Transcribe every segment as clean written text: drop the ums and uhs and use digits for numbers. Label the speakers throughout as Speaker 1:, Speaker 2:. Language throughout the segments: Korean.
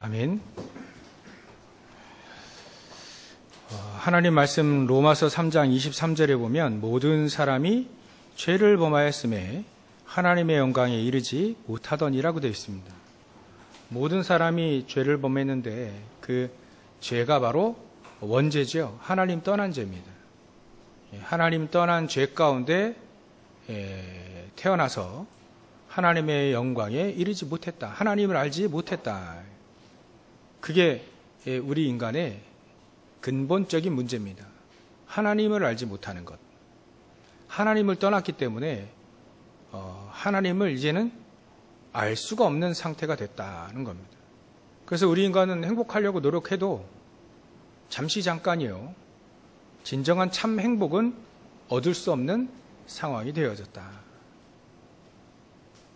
Speaker 1: 아멘. 하나님 말씀 로마서 3장 23절에 보면 모든 사람이 죄를 범하였음에 하나님의 영광에 이르지 못하더니라고 되어 있습니다. 모든 사람이 죄를 범했는데 그 죄가 바로 원죄죠. 하나님 떠난 죄입니다. 하나님 떠난 죄 가운데 태어나서 하나님의 영광에 이르지 못했다. 하나님을 알지 못했다. 그게 우리 인간의 근본적인 문제입니다. 하나님을 알지 못하는 것. 하나님을 떠났기 때문에 하나님을 이제는 알 수가 없는 상태가 됐다는 겁니다. 그래서 우리 인간은 행복하려고 노력해도 잠시 잠깐이요. 진정한 참 행복은 얻을 수 없는 상황이 되어졌다.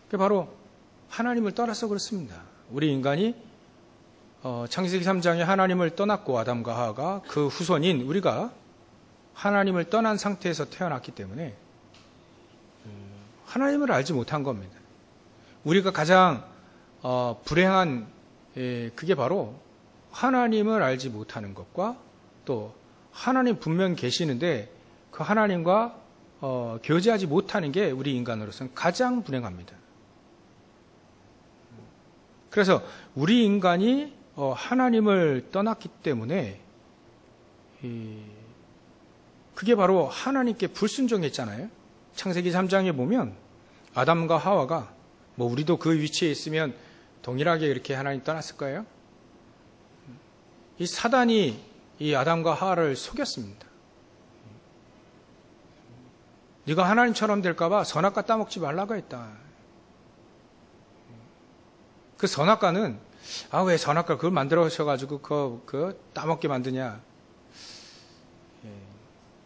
Speaker 1: 그게 바로 하나님을 떠나서 그렇습니다. 우리 인간이 창세기 3장에 하나님을 떠났고 아담과 하와가 그 후손인 우리가 하나님을 떠난 상태에서 태어났기 때문에 하나님을 알지 못한 겁니다. 우리가 가장 불행한 그게 바로 하나님을 알지 못하는 것과 또 하나님 분명 계시는데 그 하나님과 교제하지 못하는 게 우리 인간으로서는 가장 불행합니다. 그래서 우리 인간이 하나님을 떠났기 때문에 그게 바로 하나님께 불순종했잖아요. 창세기 3장에 보면 아담과 하와가 우리도 그 위치에 있으면 동일하게 이렇게 하나님 떠났을 거예요. 이 사단이 이 아담과 하와를 속였습니다. 네가 하나님처럼 될까 봐 선악과 따먹지 말라고 했다. 그 선악과는 왜 선악과 그걸 만들어셔가지고 그거 따먹게 만드냐.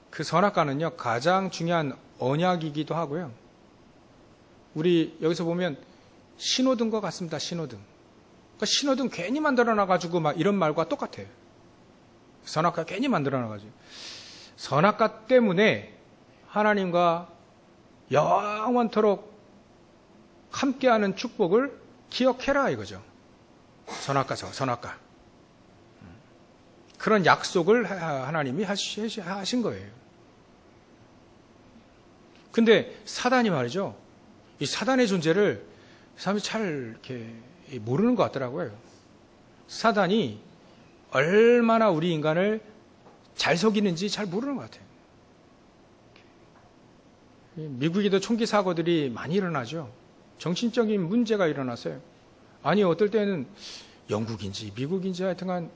Speaker 1: 그 선악과는요 가장 중요한 언약이기도 하고요. 우리 여기서 보면 신호등과 같습니다. 신호등. 그러니까 신호등 괜히 만들어놔가지고 막 이런 말과 똑같아요. 선악과 괜히 만들어놔가지고 선악과 때문에 하나님과 영원토록 함께하는 축복을 기억해라 이거죠. 선악과. 그런 약속을 하나님이 하신 거예요. 근데 사단이 말이죠. 이 사단의 존재를 사람이 잘 이렇게 모르는 것 같더라고요. 사단이 얼마나 우리 인간을 잘 속이는지 잘 모르는 것 같아요. 미국에도 총기 사고들이 많이 일어나죠. 정신적인 문제가 일어났어요. 아니 어떨 때는 영국인지 미국인지 하여튼간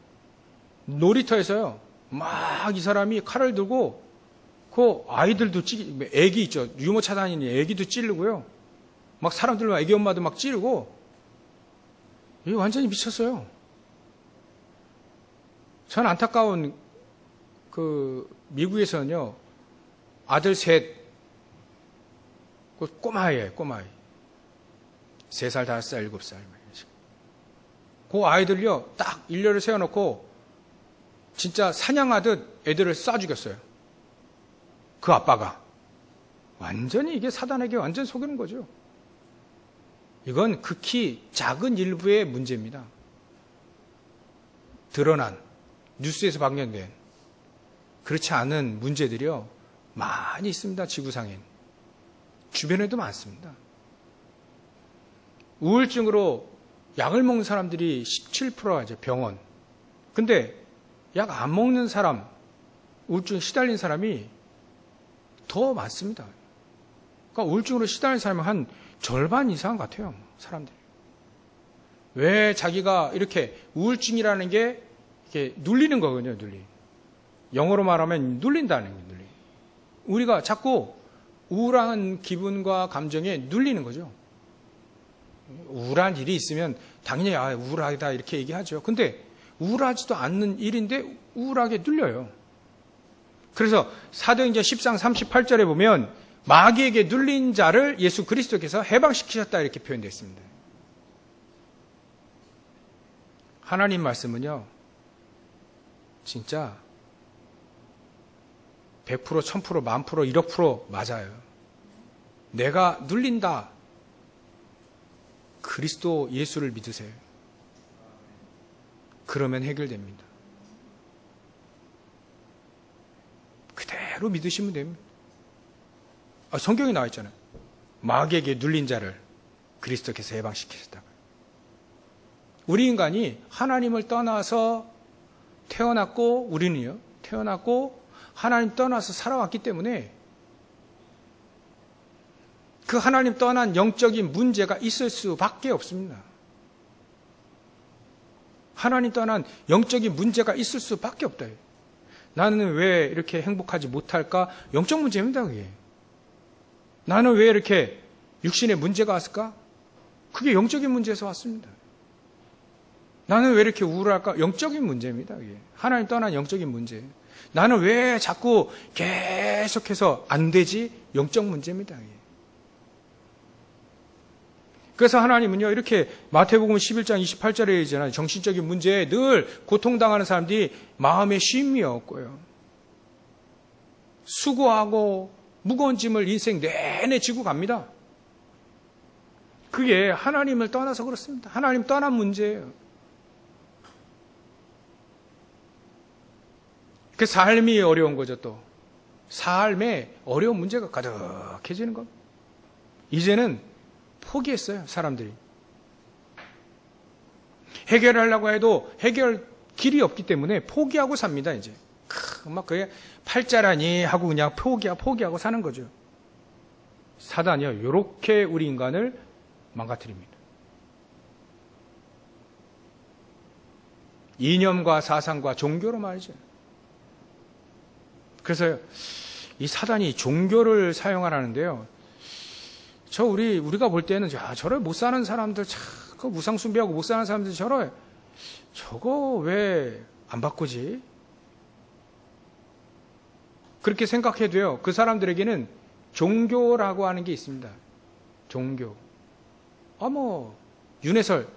Speaker 1: 놀이터에서요. 막 이 사람이 칼을 들고 그 아이들도 애기 있죠. 유모차 다니는 애기도 찌르고요. 막 사람들 애기 엄마도 막 찌르고 이게 완전히 미쳤어요. 전 안타까운 그 미국에서는요. 아들 셋 꼬마아이예요. 꼬마아이. 3살, 5살, 7살. 그 아이들요. 딱 일렬을 세워놓고 진짜 사냥하듯 애들을 쏴 죽였어요. 그 아빠가. 완전히 이게 사단에게 완전 속이는 거죠. 이건 극히 작은 일부의 문제입니다. 드러난 뉴스에서 방영된 그렇지 않은 문제들이요. 많이 있습니다. 지구상엔. 주변에도 많습니다. 우울증으로 약을 먹는 사람들이 17%가 이제 병원. 근데 약 안 먹는 사람, 우울증 시달린 사람이 더 많습니다. 그러니까 우울증으로 시달린 사람이 한 절반 이상 같아요. 사람들이. 왜 자기가 이렇게 우울증이라는 게 이렇게 눌리는 거거든요. 영어로 말하면 눌린다는 거예요. 우리가 자꾸 우울한 기분과 감정에 눌리는 거죠. 우울한 일이 있으면 당연히 우울하다 이렇게 얘기하죠. 근데 우울하지도 않는 일인데 우울하게 눌려요. 그래서 사도행전 10장 38절에 보면 마귀에게 눌린 자를 예수 그리스도께서 해방시키셨다 이렇게 표현되어 있습니다. 하나님 말씀은요. 진짜 100%, 1000%, 10,000%, 1억% 맞아요. 내가 눌린다. 그리스도 예수를 믿으세요. 그러면 해결됩니다. 그대로 믿으시면 됩니다. 성경에 나와 있잖아요. 마귀에게 눌린 자를 그리스도께서 해방시키셨다고. 우리 인간이 하나님을 떠나서 태어났고, 우리는요, 태어났고 하나님 떠나서 살아왔기 때문에 그 하나님 떠난 영적인 문제가 있을 수밖에 없습니다. 하나님 떠난 영적인 문제가 있을 수밖에 없다. 나는 왜 이렇게 행복하지 못할까? 영적 문제입니다, 그게. 나는 왜 이렇게 육신에 문제가 왔을까? 그게 영적인 문제에서 왔습니다. 나는 왜 이렇게 우울할까? 영적인 문제입니다, 그게. 하나님 떠난 영적인 문제. 나는 왜 자꾸 계속해서 안 되지? 영적 문제입니다, 그게. 그래서 하나님은요, 이렇게 마태복음 11장 28절에 얘기하잖아요. 정신적인 문제에 늘 고통당하는 사람들이 마음에 쉼이 없고요. 수고하고 무거운 짐을 인생 내내 지고 갑니다. 그게 하나님을 떠나서 그렇습니다. 하나님 떠난 문제예요. 그 삶이 어려운 거죠, 또. 삶에 어려운 문제가 가득해지는 겁니다. 이제는 포기했어요, 사람들이. 해결하려고 해도 해결 길이 없기 때문에 포기하고 삽니다, 이제. 막 그게 팔자라니 하고 그냥 포기하고 사는 거죠. 사단이요, 요렇게 우리 인간을 망가뜨립니다. 이념과 사상과 종교로 말이죠. 그래서 이 사단이 종교를 사용하라는데요. 우리가 볼 때는, 저래 못 사는 사람들, 그 무상숭배하고 못 사는 사람들 저거 왜 안 바꾸지? 그렇게 생각해도요, 그 사람들에게는 종교라고 하는 게 있습니다. 종교. 윤회설,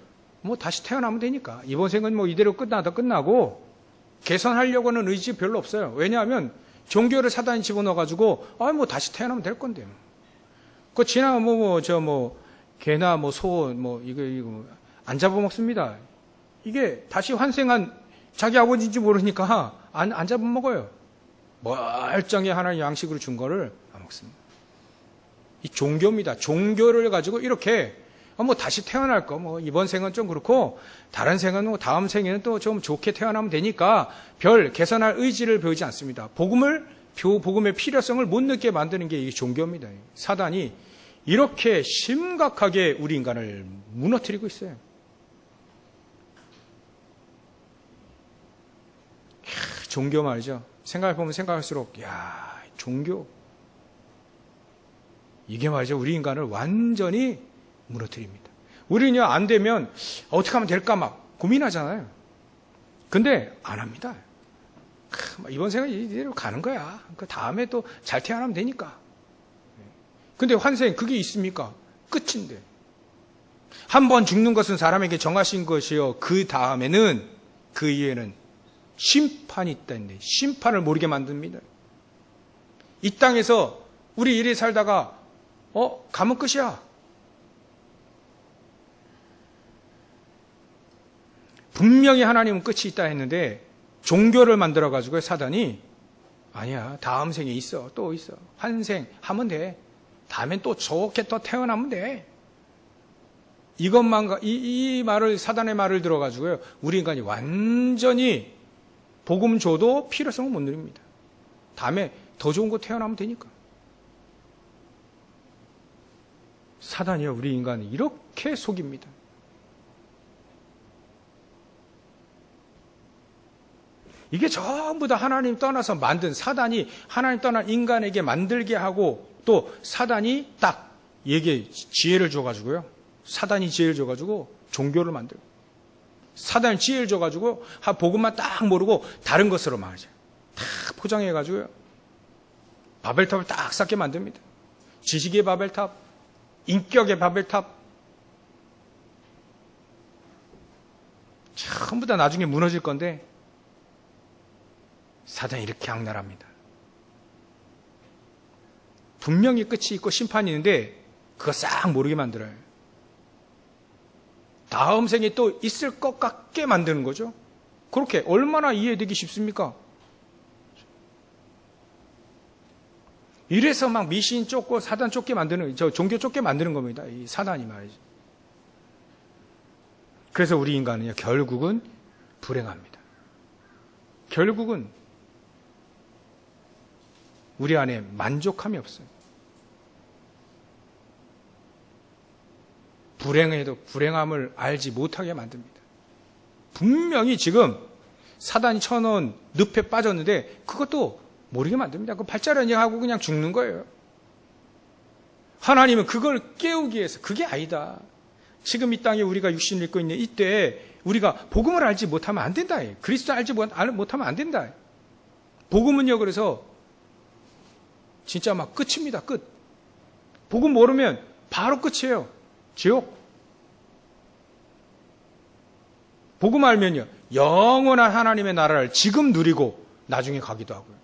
Speaker 1: 다시 태어나면 되니까. 이번 생은 이대로 끝나고, 개선하려고 하는 의지 별로 없어요. 왜냐하면, 종교를 사단이 집어넣어가지고, 다시 태어나면 될 건데요. 지나면 개나 소, 이거, 안 잡아먹습니다. 이게 다시 환생한 자기 아버지인지 모르니까 안 잡아먹어요. 멀쩡히 하나님 양식으로 준 거를 안 먹습니다. 이 종교입니다. 종교를 가지고 이렇게, 다시 태어날 거, 이번 생은 좀 그렇고, 다른 생은 다음 생에는 또 좀 좋게 태어나면 되니까 별 개선할 의지를 보이지 않습니다. 복음의 필요성을 못 느끼게 만드는 게 이 종교입니다. 사단이 이렇게 심각하게 우리 인간을 무너뜨리고 있어요. 종교 말이죠. 생각해보면 생각할수록, 종교. 이게 말이죠. 우리 인간을 완전히 무너뜨립니다. 우리는요, 안 되면 어떻게 하면 될까 막 고민하잖아요. 근데 안 합니다. 이번 생은 이대로 가는 거야. 그 다음에 또 잘 태어나면 되니까. 근데 환생, 그게 있습니까? 끝인데. 한 번 죽는 것은 사람에게 정하신 것이요. 그 다음에는, 그 이후에는 심판이 있다는데, 심판을 모르게 만듭니다. 이 땅에서 우리 이리 살다가, 가면 끝이야. 분명히 하나님은 끝이 있다 했는데, 종교를 만들어가지고 사단이, 아니야, 다음 생에 있어, 또 있어. 환생 하면 돼. 다음엔 또 좋게 또 태어나면 돼. 이 말을, 사단의 말을 들어가지고요, 우리 인간이 완전히 복음 줘도 필요성을 못 누립니다. 다음에 더 좋은 거 태어나면 되니까. 사단이요, 우리 인간을 이렇게 속입니다. 이게 전부 다 하나님 떠나서 만든, 사단이 하나님 떠난 인간에게 만들게 하고, 또 사단이 딱 지혜를 줘가지고요. 사단이 지혜를 줘가지고 종교를 만들고, 사단이 지혜를 줘가지고 복음만 딱 모르고 다른 것으로 말이죠. 다 포장해가지고요. 바벨탑을 딱 쌓게 만듭니다. 지식의 바벨탑, 인격의 바벨탑. 전부 다 나중에 무너질 건데, 사단이 이렇게 악랄합니다. 분명히 끝이 있고 심판이 있는데 그거 싹 모르게 만들어요. 다음 생에 또 있을 것 같게 만드는 거죠. 그렇게 얼마나 이해되기 쉽습니까? 이래서 막 미신 쫓고 사단 쫓게 만드는, 종교 쫓게 만드는 겁니다. 이 사단이 말이죠. 그래서 우리 인간은요, 결국은 불행합니다. 결국은 우리 안에 만족함이 없어요. 불행해도 불행함을 알지 못하게 만듭니다. 분명히 지금 사단이 쳐놓은 늪에 빠졌는데 그것도 모르게 만듭니다. 그 발자취하고 그냥 죽는 거예요. 하나님은 그걸 깨우기 위해서 그게 아니다. 지금 이 땅에 우리가 육신을 입고 있는 이때 우리가 복음을 알지 못하면 안 된다. 그리스도 알지 못하면 안 된다. 복음은요, 그래서 진짜 막 끝입니다. 끝. 복음 모르면 바로 끝이에요. 지옥. 복음 알면요, 영원한 하나님의 나라를 지금 누리고 나중에 가기도 하고요.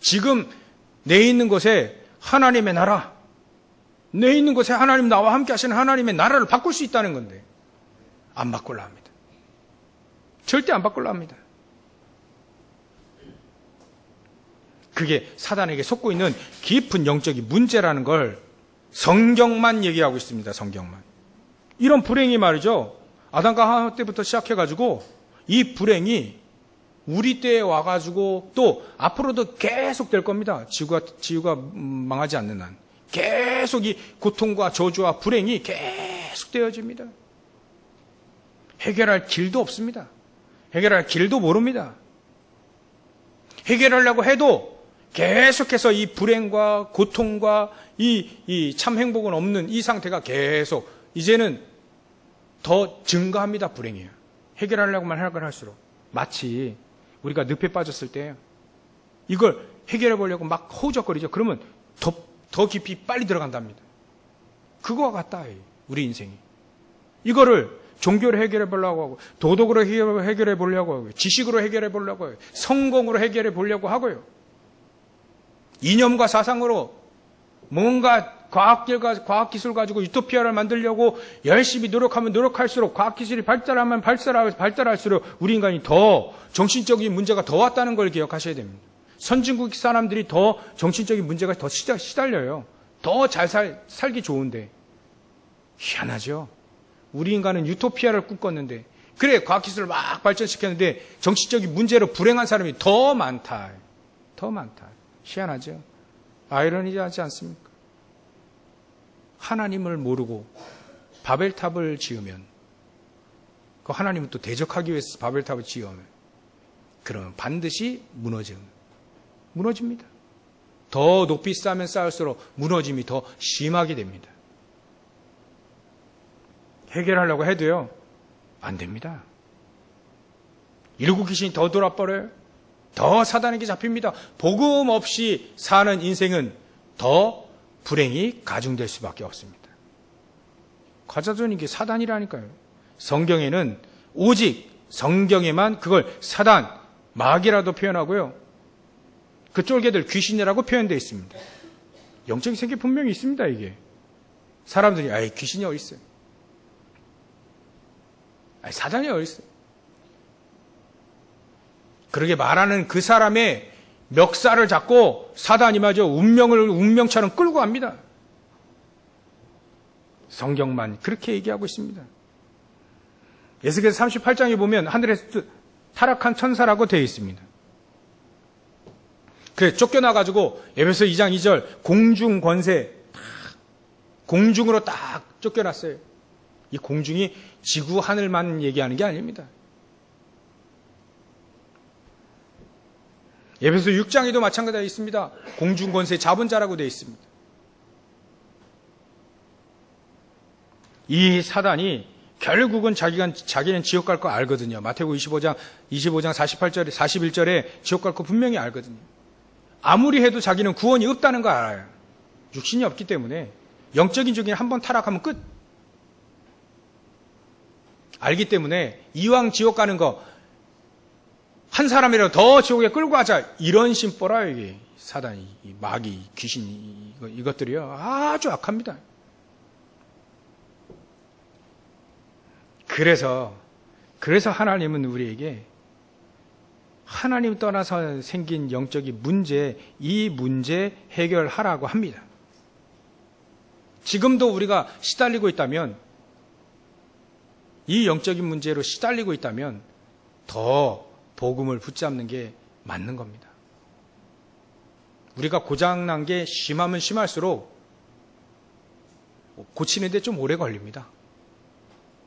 Speaker 1: 지금 내 있는 곳에 하나님의 나라, 내 있는 곳에 하나님 나와 함께 하시는 하나님의 나라를 바꿀 수 있다는 건데 안 바꾸려 합니다. 절대 안 바꾸려 합니다. 그게 사단에게 속고 있는 깊은 영적인 문제라는 걸 성경만 얘기하고 있습니다. 성경만. 이런 불행이 말이죠, 아담과 하와 때부터 시작해가지고 이 불행이 우리 때에 와가지고 또 앞으로도 계속 될 겁니다. 지구가 망하지 않는 한. 계속 이 고통과 저주와 불행이 계속 되어집니다. 해결할 길도 없습니다. 해결할 길도 모릅니다. 해결하려고 해도 계속해서 이 불행과 고통과 이 참 행복은 없는 이 상태가 계속 이제는 더 증가합니다. 불행이에요. 해결하려고만 할수록 마치 우리가 늪에 빠졌을 때 이걸 해결해 보려고 막 허우적거리죠. 그러면 더 깊이 빨리 들어간답니다. 그거와 같다. 우리 인생이. 이거를 종교로 해결해 보려고 하고, 도덕으로 해결해 보려고 하고, 지식으로 해결해 보려고 하고, 성공으로 해결해 보려고 하고요. 이념과 사상으로 뭔가 과학기술 가지고 유토피아를 만들려고 열심히 노력하면 노력할수록, 과학기술이 발달하면 발달할수록 우리 인간이 더 정신적인 문제가 더 왔다는 걸 기억하셔야 됩니다. 선진국 사람들이 더 정신적인 문제가 더 시달려요. 더 잘 살기 좋은데. 희한하죠. 우리 인간은 유토피아를 꿈꿨는데, 그래, 과학기술을 막 발전시켰는데 정신적인 문제로 불행한 사람이 더 많다. 더 많다. 희한하죠. 아이러니하지 않습니까? 하나님을 모르고 바벨탑을 지으면, 그 하나님은 또 대적하기 위해서 바벨탑을 지으면, 그러면 반드시 무너집니다. 더 높이 쌓으면 쌓을수록 무너짐이 더 심하게 됩니다. 해결하려고 해도요, 안 됩니다. 일곱 귀신이 더 돌아버려요. 더 사단에게 잡힙니다. 복음 없이 사는 인생은 더 불행이 가중될 수밖에 없습니다. 과자전 이게 사단이라니까요. 성경에는 오직 성경에만 그걸 사단, 마귀라도 표현하고요, 그 쫄개들 귀신이라고 표현되어 있습니다. 영적인 세계 분명히 있습니다. 이게 사람들이 아이 귀신이 어디 있어요? 아이 사단이 어디 있어요? 그렇게 말하는 그 사람의 멱살을 잡고 사단이 마저 운명처럼 끌고 갑니다. 성경만 그렇게 얘기하고 있습니다. 에스겔서 38장에 보면 하늘에서 타락한 천사라고 되어 있습니다. 그래, 쫓겨나가지고 에베소 2장 2절 공중 권세, 공중으로 딱 쫓겨났어요. 이 공중이 지구 하늘만 얘기하는 게 아닙니다. 에베소 6장에도 마찬가지가 있습니다. 공중 권세 잡은 자라고 되어 있습니다. 이 사단이 결국은 자기는 지옥 갈 거 알거든요. 마태복음 25장 48절에 41절에 지옥 갈 거 분명히 알거든요. 아무리 해도 자기는 구원이 없다는 거 알아요. 육신이 없기 때문에. 영적인 쪽에 한번 타락하면 끝. 알기 때문에 이왕 지옥 가는 거 한 사람이라도 더 지옥에 끌고 가자, 이런 심보라요. 이게 사단이, 이 마귀, 귀신, 이것들이요 아주 악합니다. 그래서 그래서 하나님은 우리에게 하나님 떠나서 생긴 영적인 문제, 이 문제 해결하라고 합니다. 지금도 우리가 시달리고 있다면, 이 영적인 문제로 시달리고 있다면 더 복음을 붙잡는 게 맞는 겁니다. 우리가 고장난 게 심하면 심할수록 고치는데 좀 오래 걸립니다.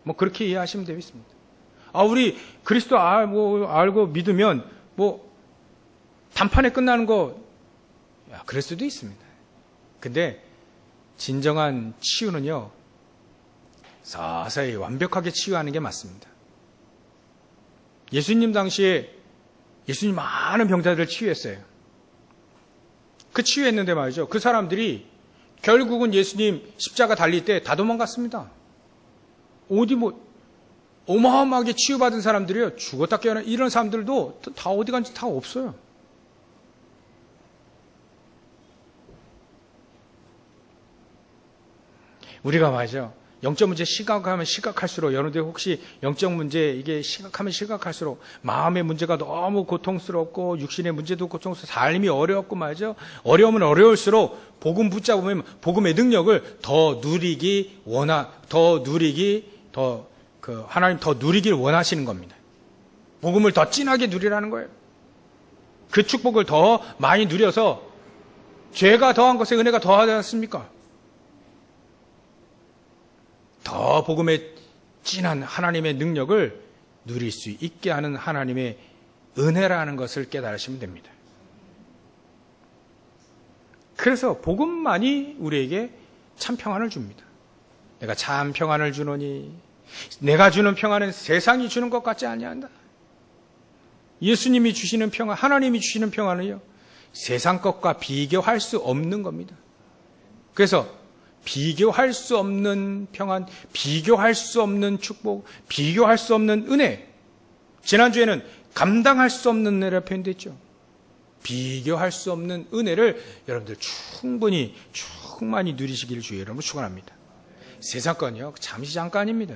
Speaker 1: 뭐 그렇게 이해하시면 되겠습니다. 우리 그리스도 알고 믿으면 단판에 끝나는 거 그럴 수도 있습니다. 근데 진정한 치유는요, 서서히 완벽하게 치유하는 게 맞습니다. 예수님 당시에 예수님 많은 병자들을 치유했어요. 그 치유했는데 말이죠, 그 사람들이 결국은 예수님 십자가 달릴 때 다 도망갔습니다. 어마어마하게 치유받은 사람들이요, 죽었다 깨어난 이런 사람들도 다 어디 간지 다 없어요. 우리가 말이죠, 영적 문제 심각하면 심각할수록, 여러분들 혹시 영적 문제 이게 심각하면 심각할수록 마음의 문제가 너무 고통스럽고 육신의 문제도 고통스럽고 삶이 어렵고 말이죠, 어려우면 어려울수록 복음 붙잡으면 복음의 능력을 하나님 더 누리길 원하시는 겁니다. 복음을 더 진하게 누리라는 거예요. 그 축복을 더 많이 누려서 죄가 더한 것에 은혜가 더하지 않습니까? 더 복음의 진한 하나님의 능력을 누릴 수 있게 하는 하나님의 은혜라는 것을 깨달으시면 됩니다. 그래서 복음만이 우리에게 참 평안을 줍니다. 내가 참 평안을 주노니 내가 주는 평안은 세상이 주는 것 같지 아니한다. 예수님이 주시는 평안, 하나님이 주시는 평안은요, 세상 것과 비교할 수 없는 겁니다. 그래서 비교할 수 없는 평안, 비교할 수 없는 축복, 비교할 수 없는 은혜. 지난주에는 감당할 수 없는 은혜라 표현됐죠. 비교할 수 없는 은혜를 여러분들 충분히 누리시기를 주의 이름으로 축원합니다. 세상 건요, 잠시 잠깐입니다.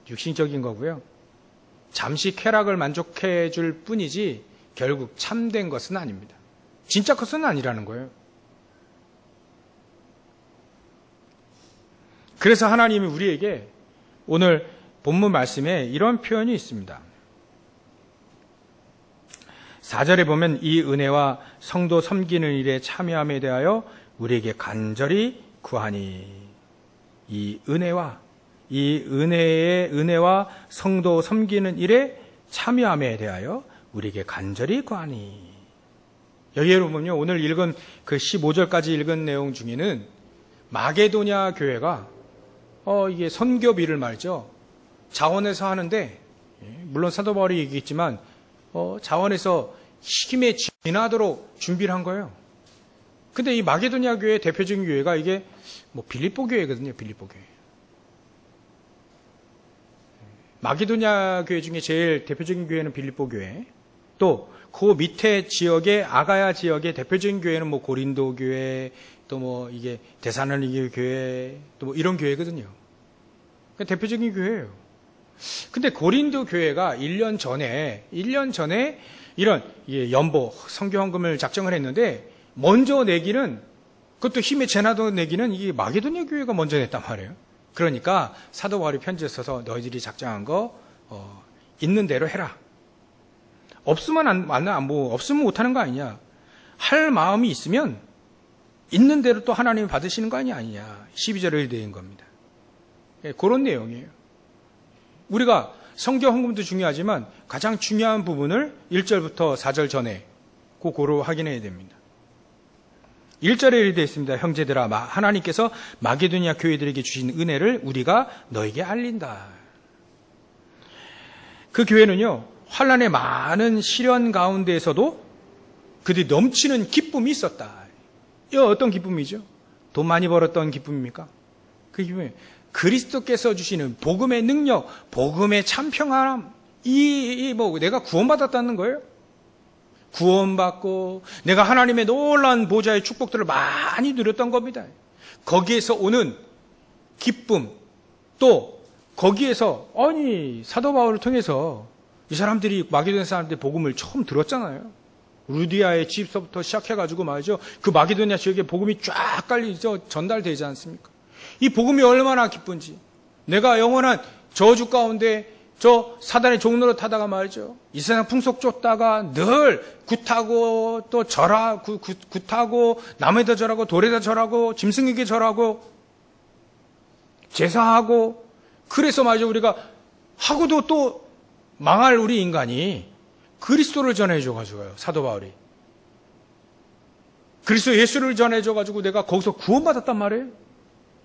Speaker 1: 육신적인 거고요. 잠시 쾌락을 만족해 줄 뿐이지 결국 참된 것은 아닙니다. 진짜 것은 아니라는 거예요. 그래서 하나님이 우리에게 오늘 본문 말씀에 이런 표현이 있습니다. 4절에 보면 이 은혜와 성도 섬기는 일에 참여함에 대하여 우리에게 간절히 구하니, 이 은혜와 성도 섬기는 일에 참여함에 대하여 우리에게 간절히 구하니. 여기에 보면요, 오늘 읽은 그 15절까지 읽은 내용 중에는 마게도냐 교회가 이게 선교비를 말이죠, 자원해서 하는데, 물론 사도 바울이 얘기했지만 자원해서 힘에 지나도록 준비를 한 거예요. 근데 이 마게도냐 교회 대표적인 교회가 이게 빌립보 교회거든요. 빌립보 교회. 마게도냐 교회 중에 제일 대표적인 교회는 빌립보 교회. 또 그 밑에 지역의 아가야 지역의 대표적인 교회는 고린도 교회, 또 이게 데살로니게 교회, 또 이런 교회거든요. 그러니까 대표적인 교회예요. 근데 고린도 교회가 1년 전에 이런 연보 성교헌금을 작정을 했는데, 먼저 내기는, 그것도 힘에 재나도 내기는 이게 마게도냐 교회가 먼저 냈단 말이에요. 그러니까 사도 바울이 편지에 써서 너희들이 작정한 거 있는 대로 해라. 없으면 없으면 못하는 거 아니냐. 할 마음이 있으면 있는 대로 또 하나님이 받으시는 거 아니냐. 12절에 되는 겁니다. 그런 내용이에요. 우리가 성교 헌금도 중요하지만 가장 중요한 부분을 1절부터 4절 전에 그거로 확인해야 됩니다. 1절에 되어 있습니다. 형제들아, 하나님께서 마게도냐 교회들에게 주신 은혜를 우리가 너에게 알린다. 그 교회는요, 환난의 많은 시련 가운데에서도 그들이 넘치는 기쁨이 있었다. 이 어떤 기쁨이죠? 돈 많이 벌었던 기쁨입니까? 그 기쁨이 그리스도께서 주시는 복음의 능력, 복음의 참 평안함, 내가 구원받았다는 거예요. 구원받고 내가 하나님의 놀라운 보좌의 축복들을 많이 누렸던 겁니다. 거기에서 오는 기쁨, 또 거기에서 아니 사도 바울을 통해서 이 사람들이 마게도냐 사람들의 복음을 처음 들었잖아요. 루디아의 집서부터 시작해가지고 말이죠. 그 마게도냐 지역에 복음이 쫙 깔리죠. 전달되지 않습니까? 이 복음이 얼마나 기쁜지. 내가 영원한 저주 가운데 저 사단의 종로를 타다가 말이죠. 이 세상 풍속 쫓다가 늘 굿하고 또 굿하고 남에다 절하고 돌에다 절하고 짐승에게 절하고 제사하고 그래서 말이죠. 우리가 하고도 또 망할 우리 인간이 그리스도를 전해줘가지고요. 사도 바울이. 그리스도 예수를 전해줘가지고 내가 거기서 구원받았단 말이에요.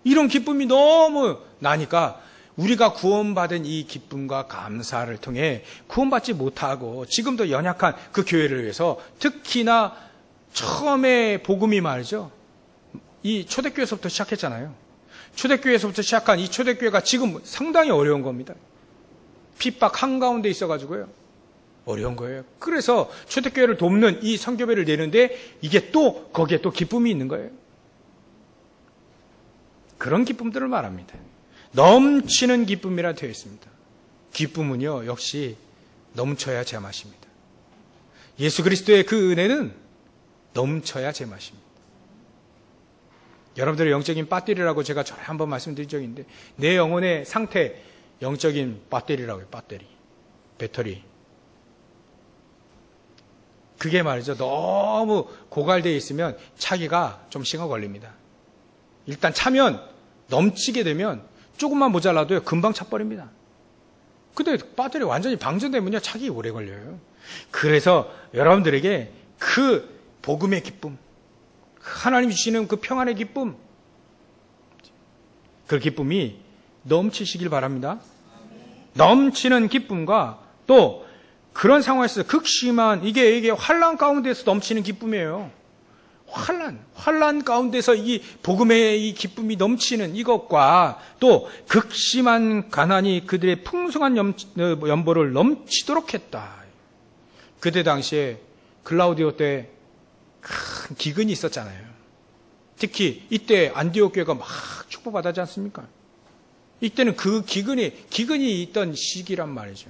Speaker 1: 이런 기쁨이 너무 나니까 우리가 구원받은 이 기쁨과 감사를 통해 구원받지 못하고 지금도 연약한 그 교회를 위해서 특히나 처음에 복음이 말이죠. 이 초대교회에서부터 시작했잖아요. 초대교회에서부터 시작한 이 초대교회가 지금 상당히 어려운 겁니다. 핍박 한가운데 있어가지고요. 어려운 거예요. 그래서 초대교회를 돕는 이 선교회를 내는데 이게 또 거기에 또 기쁨이 있는 거예요. 그런 기쁨들을 말합니다. 넘치는 기쁨이라 되어 있습니다. 기쁨은요, 역시 넘쳐야 제맛입니다. 예수 그리스도의 그 은혜는 넘쳐야 제맛입니다. 여러분들의 영적인 배터리라고 제가 전에 한번 말씀드린 적이 있는데 내 영혼의 상태, 영적인 배터리라고 해요. 배터리. 그게 말이죠. 너무 고갈되어 있으면 차기가 좀 시간 걸립니다. 일단 차면 넘치게 되면 조금만 모자라도요 금방 차버립니다. 근데 배터리 완전히 방전되면요 차기 오래 걸려요. 그래서 여러분들에게 그 복음의 기쁨, 하나님이 주시는 그 평안의 기쁨, 그 기쁨이 넘치시길 바랍니다. 넘치는 기쁨과 또 그런 상황에서 극심한 이게 환난 가운데서 넘치는 기쁨이에요. 환난 가운데서 이 복음의 이 기쁨이 넘치는 이것과 또 극심한 가난이 그들의 풍성한 연보를 넘치도록 했다. 그때 당시에 글라우디오 때 큰 기근이 있었잖아요. 특히 이때 안디옥 교회가 막 축복받았지 않습니까? 이때는 그 기근이 있던 시기란 말이죠.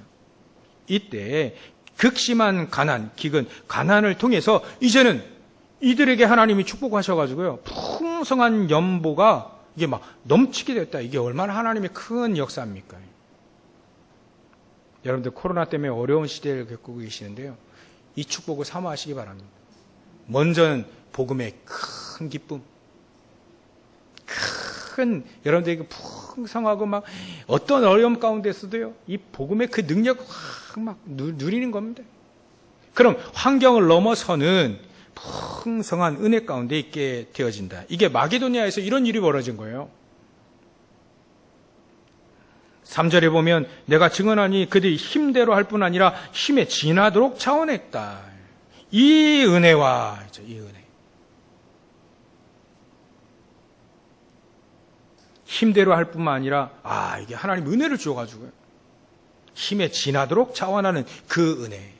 Speaker 1: 이때 극심한 가난을 통해서 이제는 이들에게 하나님이 축복하셔가지고요. 풍성한 연보가 이게 막 넘치게 됐다. 이게 얼마나 하나님의 큰 역사입니까? 여러분들 코로나 때문에 어려운 시대를 겪고 계시는데요. 이 축복을 사모하시기 바랍니다. 먼저는 복음의 큰 기쁨. 여러분들에게 풍성하고 막 어떤 어려움 가운데서도요. 이 복음의 그 능력을 막 누리는 겁니다. 그럼 환경을 넘어서는 풍성한 은혜 가운데 있게 되어진다. 이게 마게도니아에서 이런 일이 벌어진 거예요. 3절에 보면 내가 증언하니 그들이 힘대로 할 뿐 아니라 힘에 지나도록 차원했다. 이 은혜와 이 은혜. 힘대로 할 뿐만 아니라 이게 하나님 은혜를 주어가지고요. 힘에 지나도록 자원하는 그 은혜.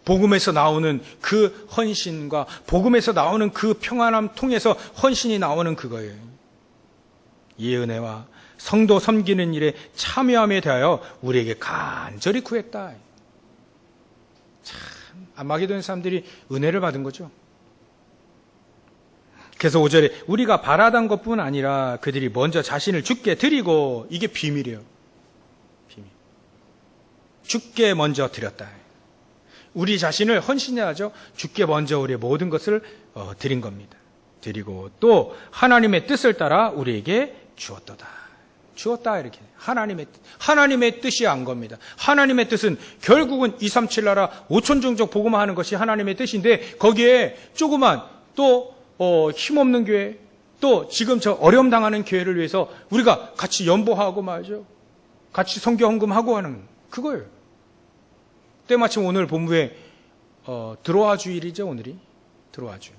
Speaker 1: 복음에서 나오는 그 헌신과 복음에서 나오는 그 평안함 통해서 헌신이 나오는 그거예요. 이 은혜와 성도 섬기는 일에 참여함에 대하여 우리에게 간절히 구했다. 참 마게도냐 사람들이 은혜를 받은 거죠. 그래서 5절에 우리가 바라던 것뿐 아니라 그들이 먼저 자신을 주께 드리고 이게 비밀이에요. 비밀. 주께 먼저 드렸다. 우리 자신을 헌신해야죠. 주께 먼저 우리의 모든 것을 드린 겁니다. 드리고 또 하나님의 뜻을 따라 우리에게 주었도다. 주었다 이렇게. 하나님의 뜻이 안 겁니다. 하나님의 뜻은 결국은 237 나라 5천 종족 복음화하는 것이 하나님의 뜻인데 거기에 조그만 또 힘없는 교회 또 지금 저 어려움 당하는 교회를 위해서 우리가 같이 연보하고 말이죠. 같이 선교 헌금하고 하는 그거예요. 때마침 오늘 본부에 들어와 주일이죠. 오늘이 들어와 주일.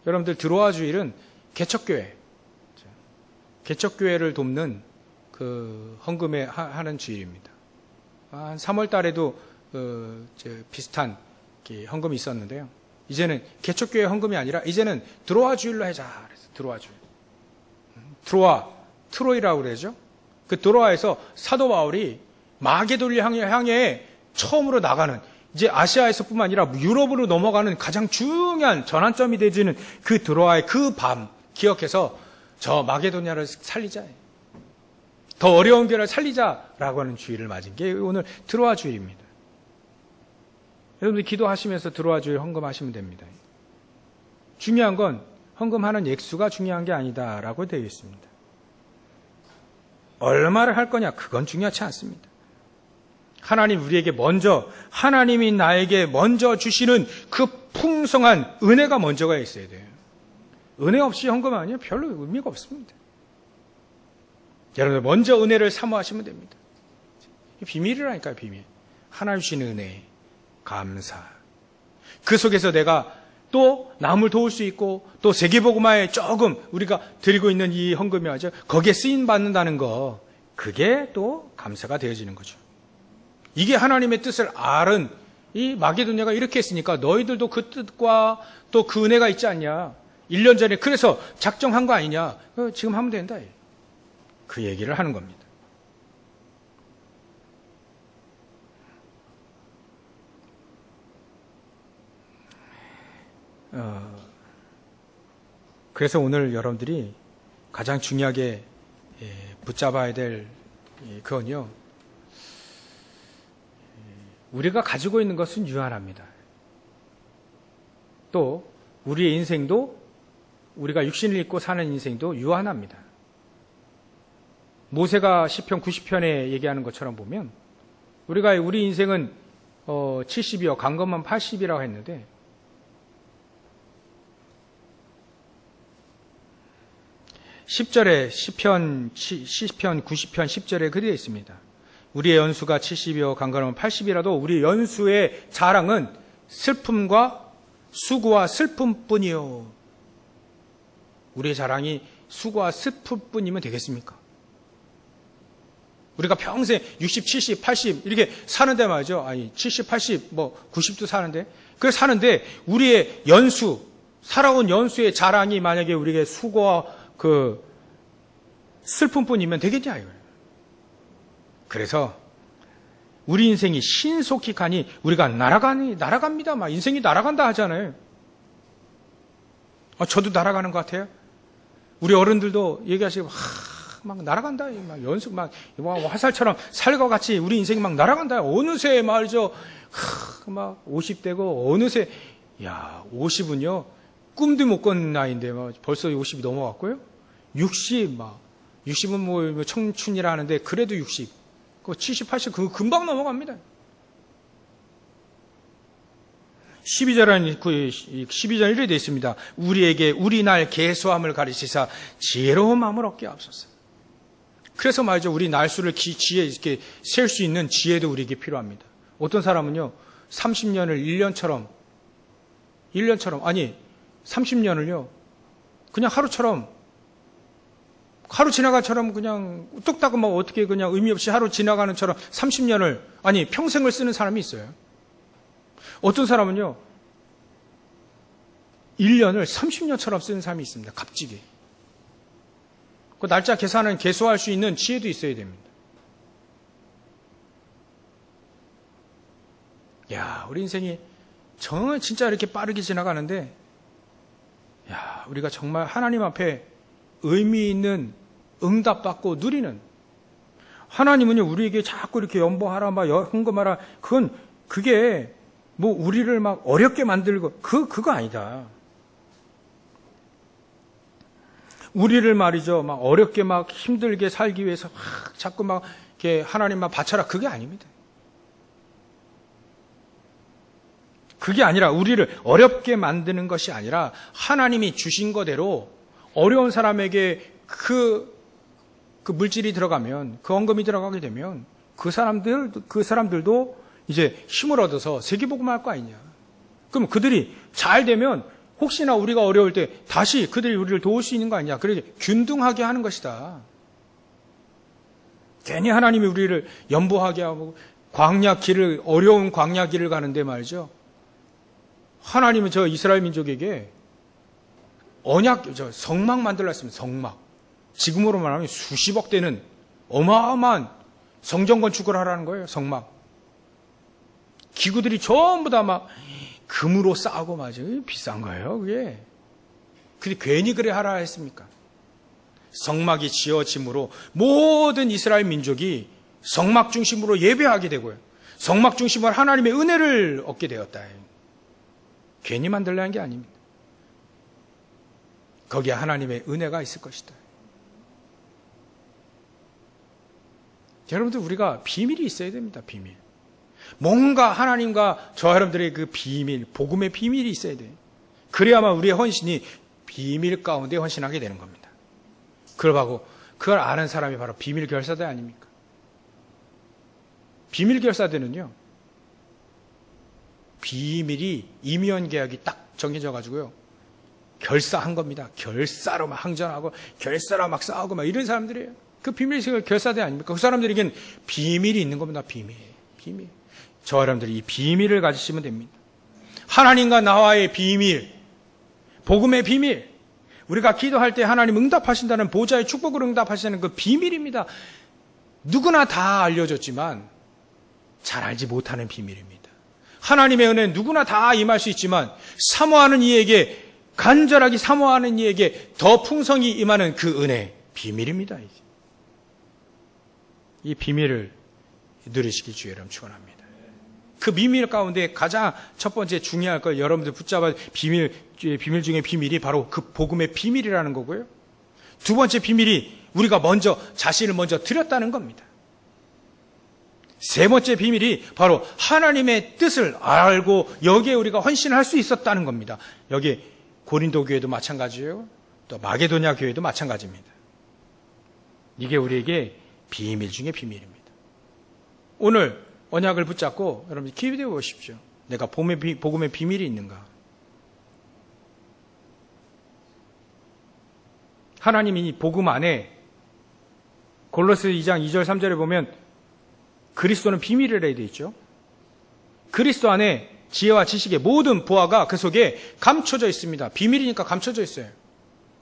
Speaker 1: 여러분들 들어와 주일은 개척교회 개척교회를 돕는 그 헌금에 하는 주일입니다. 한 3월 달에도 비슷한 헌금이 있었는데요. 이제는 개척교회 헌금이 아니라 이제는 들어와 주일로 하자. 그래서 들어와 주일. 트로이라고 그러죠. 그 트로아에서 사도 바울이 마게도니아를 향해 처음으로 나가는, 이제 아시아에서뿐만 아니라 유럽으로 넘어가는 가장 중요한 전환점이 되지는 그 트로아의 그 밤 기억해서 저 마게도니아를 살리자, 더 어려운 교회를 살리자라고 하는 주의를 맞은 게 오늘 트로아 주일입니다. 여러분들 기도하시면서 트로아 주일 헌금하시면 됩니다. 중요한 건 헌금하는 액수가 중요한 게 아니다라고 되어 있습니다. 얼마를 할 거냐, 그건 중요하지 않습니다. 하나님 우리에게 먼저, 하나님이 나에게 먼저 주시는 그 풍성한 은혜가 먼저가 있어야 돼요. 은혜 없이 헌금하면 별로 의미가 없습니다. 여러분들 먼저 은혜를 사모하시면 됩니다. 비밀이라니까요, 비밀. 하나님 주시는 은혜, 감사. 그 속에서 내가 또 남을 도울 수 있고 또 세계복음화에 조금 우리가 드리고 있는 이 헌금이 하죠. 거기에 쓰임 받는다는 거, 그게 또 감사가 되어지는 거죠. 이게 하나님의 뜻을 알은 이 마게도냐가 이렇게 했으니까 너희들도 그 뜻과 또 그 은혜가 있지 않냐. 1년 전에 그래서 작정한 거 아니냐. 지금 하면 된다. 그 얘기를 하는 겁니다. 그래서 오늘 여러분들이 가장 중요하게 붙잡아야 될 그건요, 우리가 가지고 있는 것은 유한합니다. 또 우리의 인생도, 우리가 육신을 입고 사는 인생도 유한합니다. 모세가 시편 90편에 얘기하는 것처럼 보면 우리 인생은 70이요 간 것만 80이라고 했는데, 시편 90편 10절에 그렇게 되어 있습니다. 우리의 연수가 70이요 강건하면 80이라도 우리 연수의 자랑은 슬픔과 수고와 슬픔뿐이요. 우리의 자랑이 수고와 슬픔뿐이면 되겠습니까? 우리가 평생 60, 70, 80 이렇게 사는데 말이죠. 아니 70, 80, 90도 사는데, 그래서 사는데 우리의 연수, 살아온 연수의 자랑이 만약에 우리에게 수고와 그 슬픔뿐이면 되겠냐 이거예요. 그래서 우리 인생이 신속히 가니 우리가 날아갑니다. 막 인생이 날아간다 하잖아요. 저도 날아가는 것 같아요. 우리 어른들도 얘기하시고 막 날아간다. 막 연습 막 화살처럼 살과 같이 우리 인생이 막 날아간다. 어느새 말이죠. 막 50대고 어느새 50은요. 꿈도 못 꾼 나이인데 벌써 50이 넘어갔고요. 60은 뭐 청춘이라 하는데 그래도 60. 70, 80 그거 금방 넘어갑니다. 12절은 12절 1에 되어 있습니다. 우리에게 우리 날 계수함을 가르치사 지혜로운 마음을 얻게 하옵소서. 그래서 말이죠. 우리 날수를 지혜 이렇게 셀 수 있는 지혜도 우리에게 필요합니다. 어떤 사람은요. 30년을 1년처럼 아니 30년을요. 그냥 하루 지나가처럼 그냥 뚝딱 막 어떻게 그냥 의미 없이 하루 지나가는처럼 30년을 아니 평생을 쓰는 사람이 있어요. 어떤 사람은요. 1년을 30년처럼 쓰는 사람이 있습니다. 값지게. 그 날짜 계산은 계수할 수 있는 지혜도 있어야 됩니다. 우리 인생이 정말 진짜 이렇게 빠르게 지나가는데 우리가 정말 하나님 앞에 의미 있는 응답받고 누리는, 하나님은요 우리에게 자꾸 이렇게 연보하라 막 헌금하라 그게 뭐 우리를 막 어렵게 만들고 그거 아니다. 우리를 말이죠 막 어렵게 막 힘들게 살기 위해서 자꾸 막 이렇게 하나님 막 바쳐라, 그게 아닙니다. 그게 아니라 우리를 어렵게 만드는 것이 아니라 하나님이 주신 거대로 어려운 사람에게 그 물질이 들어가면, 그 헌금이 들어가게 되면 그 사람들도 이제 힘을 얻어서 세계복음화 할 거 아니냐. 그럼 그들이 잘 되면 혹시나 우리가 어려울 때 다시 그들이 우리를 도울 수 있는 거 아니냐. 그래서 균등하게 하는 것이다. 괜히 하나님이 우리를 연보하게 하고 어려운 광야 길을 가는데 말이죠. 하나님은 저 이스라엘 민족에게 성막 만들라 했습니다. 성막. 지금으로 말하면 수십억 대는 어마어마한 성전 건축을 하라는 거예요. 성막. 기구들이 전부 다 막 금으로 싸고 맞아요. 비싼 거예요, 그게. 근데 괜히 그래 하라 했습니까? 성막이 지어짐으로 모든 이스라엘 민족이 성막 중심으로 예배하게 되고요. 성막 중심으로 하나님의 은혜를 얻게 되었다. 괜히 만들려는 게 아닙니다. 거기에 하나님의 은혜가 있을 것이다. 여러분들, 우리가 비밀이 있어야 됩니다. 비밀. 뭔가 하나님과 저 여러분들의 그 비밀, 복음의 비밀이 있어야 돼요. 그래야만 우리의 헌신이 비밀 가운데 헌신하게 되는 겁니다. 그걸 아는 사람이 바로 비밀 결사대 아닙니까? 비밀 결사대는요, 비밀이 임의원 계약이 딱 정해져 가지고요, 결사한 겁니다. 결사로 막 항전하고 결사로 막 싸우고 막 이런 사람들이에요. 그 비밀 결사대 아닙니까? 그 사람들에겐 비밀이 있는 겁니다. 비밀. 저 여러분들이 이 비밀을 가지시면 됩니다. 하나님과 나와의 비밀, 복음의 비밀, 우리가 기도할 때 하나님 응답하신다는 보좌의 축복을 응답하시는 그 비밀입니다. 누구나 다 알려졌지만 잘 알지 못하는 비밀입니다. 하나님의 은혜는 누구나 다 임할 수 있지만 사모하는 이에게, 간절하게 사모하는 이에게 더 풍성히 임하는 그 은혜, 비밀입니다. 이 비밀을 누리시길 주의 이름 축원합니다. 그 비밀 가운데 가장 첫 번째 중요할 걸 여러분들 붙잡아 비밀 중에 비밀이 바로 그 복음의 비밀이라는 거고요. 두 번째 비밀이 우리가 자신을 먼저 드렸다는 겁니다. 세 번째 비밀이 바로 하나님의 뜻을 알고 여기에 우리가 헌신할 수 있었다는 겁니다. 여기 고린도 교회도 마찬가지예요. 또 마게도냐 교회도 마찬가지입니다. 이게 우리에게 비밀 중에 비밀입니다. 오늘 언약을 붙잡고 여러분 기도해 보십시오. 내가 복음의 비밀이 있는가? 하나님이 이 복음 안에 골로새 2장 2절 3절에 보면 그리스도는 비밀이라 되어 있죠. 그리스도 안에 지혜와 지식의 모든 보화가 그 속에 감춰져 있습니다. 비밀이니까 감춰져 있어요.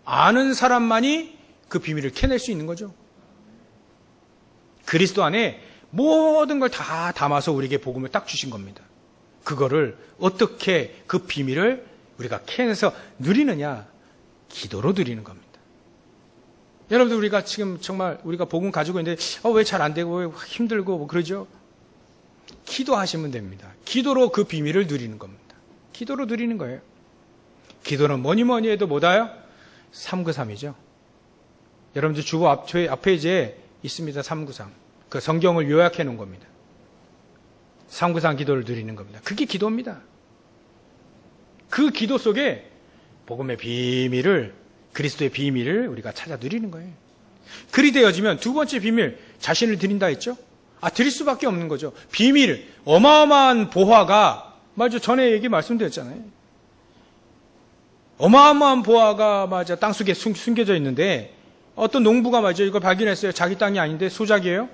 Speaker 1: 아는 사람만이 그 비밀을 캐낼 수 있는 거죠. 그리스도 안에 모든 걸 다 담아서 우리에게 복음을 딱 주신 겁니다. 그거를 어떻게 그 비밀을 우리가 캐내서 누리느냐? 기도로 누리는 겁니다. 여러분들, 우리가 지금 정말 우리가 복음 가지고 있는데 왜 잘 안 되고 왜 힘들고 뭐 그러죠? 기도하시면 됩니다. 기도로 그 비밀을 누리는 겁니다. 기도로 누리는 거예요. 기도는 뭐니 해도 뭐다요? 393이죠. 여러분들 주보 앞 페이지에 있습니다. 393. 그 성경을 요약해 놓은 겁니다. 393 기도를 누리는 겁니다. 그게 기도입니다. 그 기도 속에 복음의 비밀을, 그리스도의 비밀을 우리가 찾아 누리는 거예요. 그리 되어지면 두 번째 비밀, 자신을 드린다 했죠? 드릴 수밖에 없는 거죠. 비밀, 어마어마한 보화가, 전에 말씀드렸잖아요. 어마어마한 보화가 땅속에 숨겨져 있는데 어떤 농부가 이걸 발견했어요. 자기 땅이 아닌데 소작이에요.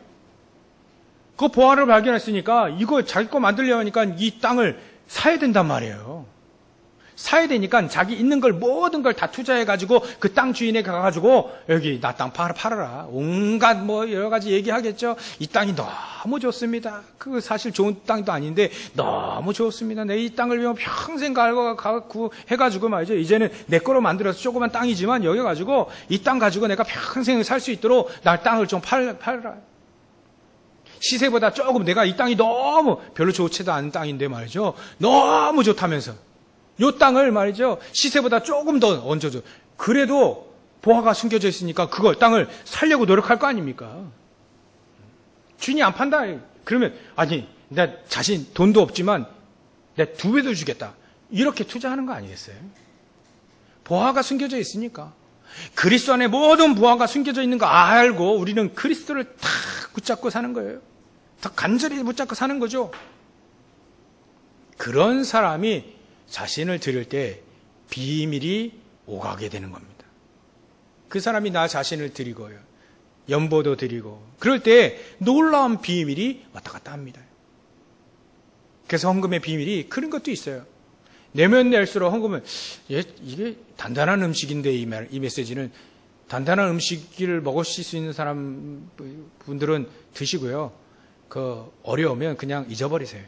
Speaker 1: 그 보화를 발견했으니까 이거 자기 거 만들려고 하니까 이 땅을 사야 된단 말이에요. 사야 되니까 자기 있는 걸 모든 걸 다 투자해가지고 그 땅 주인에 가가지고 여기 나 땅 팔아라. 온갖 여러 가지 얘기하겠죠. 이 땅이 너무 좋습니다. 그 사실 좋은 땅도 아닌데 너무 좋습니다. 내 이 땅을 위해 평생 갈고 해가지고 말이죠. 이제는 내 거로 만들어서 조그만 땅이지만 여기 가지고 이 땅 가지고 내가 평생 살 수 있도록 날 땅을 좀 팔라. 시세보다 조금 내가 이 땅이 너무 별로 좋지도 않은 땅인데 말이죠. 너무 좋다면서. 요 땅을 말이죠. 시세보다 조금 더 얹어줘. 그래도 보화가 숨겨져 있으니까 그걸 땅을 살려고 노력할 거 아닙니까? 주인이 안 판다. 그러면 내 자신 돈도 없지만 내 2배도 주겠다. 이렇게 투자하는 거 아니겠어요? 보화가 숨겨져 있으니까. 그리스도 안에 모든 보화가 숨겨져 있는 거 알고 우리는 그리스도를 탁 붙잡고 사는 거예요. 더 간절히 붙잡고 사는 거죠. 그런 사람이 자신을 드릴 때 비밀이 오가게 되는 겁니다. 그 사람이 나 자신을 드리고요. 연보도 드리고 그럴 때 놀라운 비밀이 왔다 갔다 합니다. 그래서 헌금의 비밀이 그런 것도 있어요. 내면 낼수록 헌금은 이게 단단한 음식인데 이 메시지는 단단한 음식을 먹으실 수 있는 분들은 드시고요. 어려우면 그냥 잊어버리세요.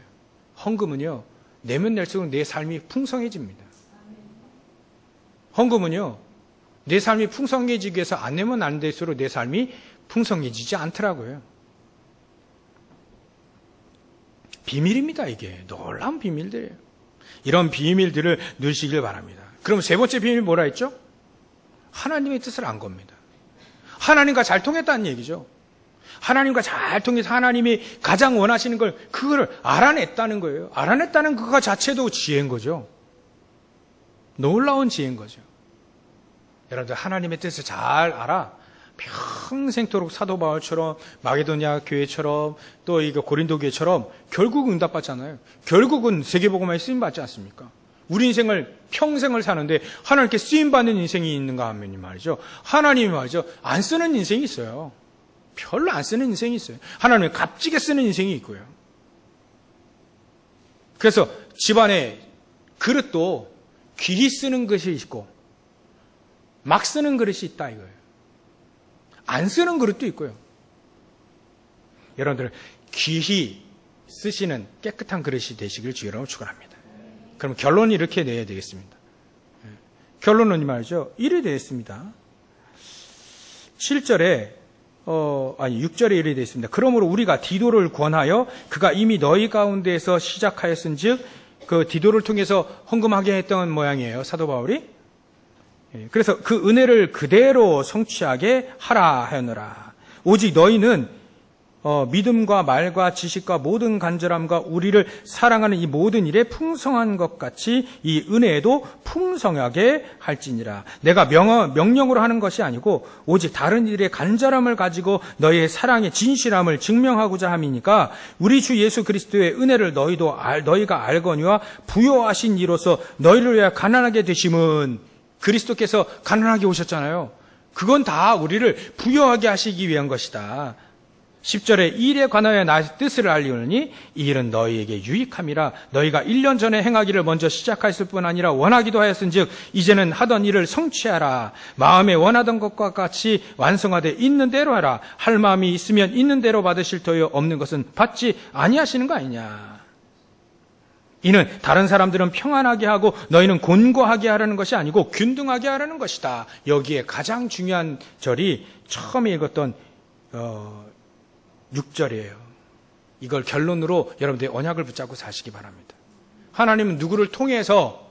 Speaker 1: 헌금은요, 내면 낼수록 내 삶이 풍성해집니다. 헌금은요, 내 삶이 풍성해지기 위해서 안 내면 안 될수록 내 삶이 풍성해지지 않더라고요. 비밀입니다, 이게. 놀라운 비밀들이에요. 이런 비밀들을 누리시길 바랍니다. 그럼 세 번째 비밀이 뭐라 했죠? 하나님의 뜻을 안 겁니다. 하나님과 잘 통했다는 얘기죠. 하나님과 잘 통해서 하나님이 가장 원하시는 그걸 알아냈다는 거예요. 알아냈다는 그거 자체도 지혜인 거죠. 놀라운 지혜인 거죠. 여러분들 하나님의 뜻을 잘 알아 평생토록 사도 바울처럼 마게도냐 교회처럼 또 이거 고린도 교회처럼 결국 응답받잖아요. 결국은 세계복음화에 쓰임받지 않습니까? 우리 인생을 평생을 사는데 하나님께 쓰임받는 인생이 있는가 하면 말이죠. 하나님이 말이죠. 안 쓰는 인생이 있어요. 별로 안 쓰는 인생이 있어요. 하나님이 값지게 쓰는 인생이 있고요. 그래서 집안에 그릇도 귀히 쓰는 것이 있고 막 쓰는 그릇이 있다 이거예요. 안 쓰는 그릇도 있고요. 여러분들 귀히 쓰시는 깨끗한 그릇이 되시길 주여로 축원합니다. 그럼 결론이 이렇게 내야 되겠습니다. 결론은 말이죠. 이래 되겠습니다. 6절에 이래 되어 있습니다. 그러므로 우리가 디도를 권하여 그가 이미 너희 가운데에서 시작하였은즉 그 디도를 통해서 헌금하게 했던 모양이에요. 사도 바울이. 그래서 그 은혜를 그대로 성취하게 하라 하였노라. 오직 너희는 믿음과 말과 지식과 모든 간절함과 우리를 사랑하는 이 모든 일에 풍성한 것 같이 이 은혜에도 풍성하게 할지니라. 내가 명령으로 하는 것이 아니고 오직 다른 일에 간절함을 가지고 너희의 사랑의 진실함을 증명하고자 함이니까 우리 주 예수 그리스도의 은혜를 너희가 알거니와 부요하신 이로써 너희를 위하여 가난하게 되심은 그리스도께서 가난하게 오셨잖아요. 그건 다 우리를 부요하게 하시기 위한 것이다. 10절에 이 일에 관하여 나의 뜻을 알리오니 이 일은 너희에게 유익함이라. 너희가 1년 전에 행하기를 먼저 시작했을 뿐 아니라 원하기도 하였은즉 이제는 하던 일을 성취하라. 마음에 원하던 것과 같이 완성하되 있는 대로 하라. 할 마음이 있으면 있는 대로 받으실 터여 없는 것은 받지 아니하시는 거 아니냐. 이는 다른 사람들은 평안하게 하고 너희는 곤고하게 하라는 것이 아니고 균등하게 하라는 것이다. 여기에 가장 중요한 절이 처음에 읽었던 6절이에요. 이걸 결론으로 여러분들이 언약을 붙잡고 사시기 바랍니다. 하나님은 누구를 통해서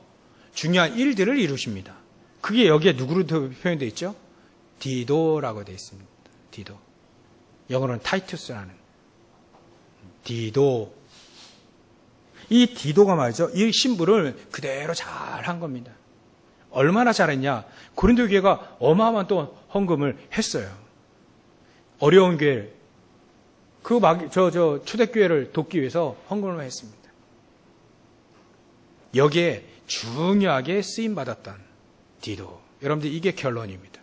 Speaker 1: 중요한 일들을 이루십니다. 그게 여기에 누구로 표현되어 있죠? 디도라고 되어 있습니다. 디도. 영어로는 타이투스라는 디도. 이 디도가 말이죠. 이 신부를 그대로 잘 한 겁니다. 얼마나 잘했냐. 고린도 교회가 어마어마한 또 헌금을 했어요. 어려운 교회를 초대교회를 돕기 위해서 헌금을 했습니다. 여기에 중요하게 쓰임받았던 디도. 여러분들 이게 결론입니다.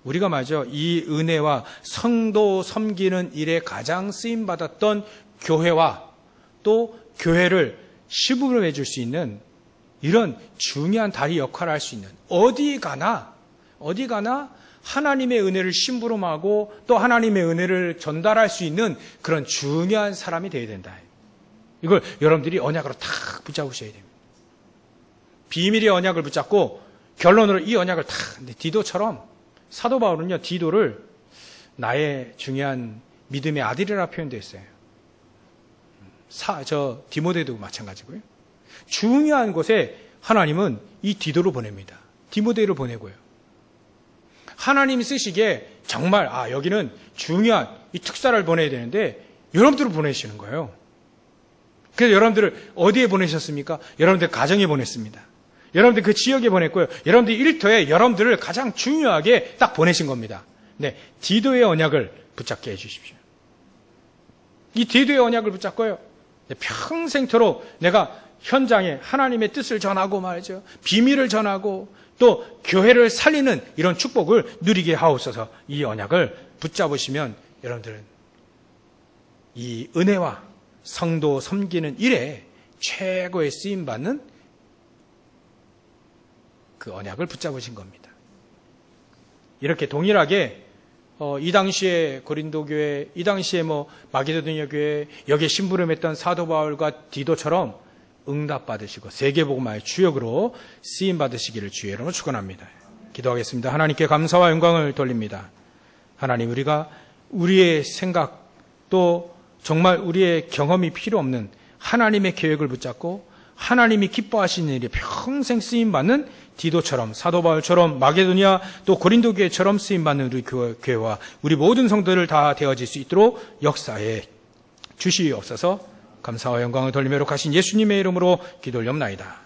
Speaker 1: 우리가 말이죠. 이 은혜와 성도 섬기는 일에 가장 쓰임받았던 교회와 또 교회를 시부름 해줄 수 있는 이런 중요한 다리 역할을 할 수 있는 어디 가나 하나님의 은혜를 심부름하고 또 하나님의 은혜를 전달할 수 있는 그런 중요한 사람이 되어야 된다. 이걸 여러분들이 언약으로 탁 붙잡으셔야 됩니다. 비밀의 언약을 붙잡고 결론으로 이 언약을 탁. 디도처럼 사도 바울은요 디도를 나의 중요한 믿음의 아들이라 표현되어 있어요. 디모데도 마찬가지고요. 중요한 곳에 하나님은 이 디도를 보냅니다. 디모데를 보내고요. 하나님이 쓰시기에 정말 여기는 중요한 이 특사를 보내야 되는데 여러분들을 보내시는 거예요. 그래서 여러분들을 어디에 보내셨습니까? 여러분들 가정에 보냈습니다. 여러분들 그 지역에 보냈고요. 여러분들 일터에 여러분들을 가장 중요하게 딱 보내신 겁니다. 네, 디도의 언약을 붙잡게 해주십시오. 이 디도의 언약을 붙잡고요. 평생토록 내가 현장에 하나님의 뜻을 전하고 말이죠. 비밀을 전하고 또 교회를 살리는 이런 축복을 누리게 하옵소서. 이 언약을 붙잡으시면 여러분들은 이 은혜와 성도 섬기는 일에 최고의 쓰임받는 그 언약을 붙잡으신 겁니다. 이렇게 동일하게 이 당시에 고린도 교회, 이 당시에 마게도니아 교회, 여기에 심부름했던 사도 바울과 디도처럼 응답받으시고 세계복음화의 주역으로 쓰임받으시기를 주의 이름으로 축원합니다. 기도하겠습니다. 하나님께 감사와 영광을 돌립니다. 하나님, 우리가 우리의 생각 또 정말 우리의 경험이 필요 없는 하나님의 계획을 붙잡고 하나님이 기뻐하시는 일에 평생 쓰임받는 디도처럼, 사도 바울처럼, 마게도니아 또 고린도 교회처럼 쓰임받는 우리 교회와 우리 모든 성도들 다 되어질 수 있도록 역사에 주시옵소서. 감사와 영광을 돌리며 하신 예수님의 이름으로 기도 올려옵나이다.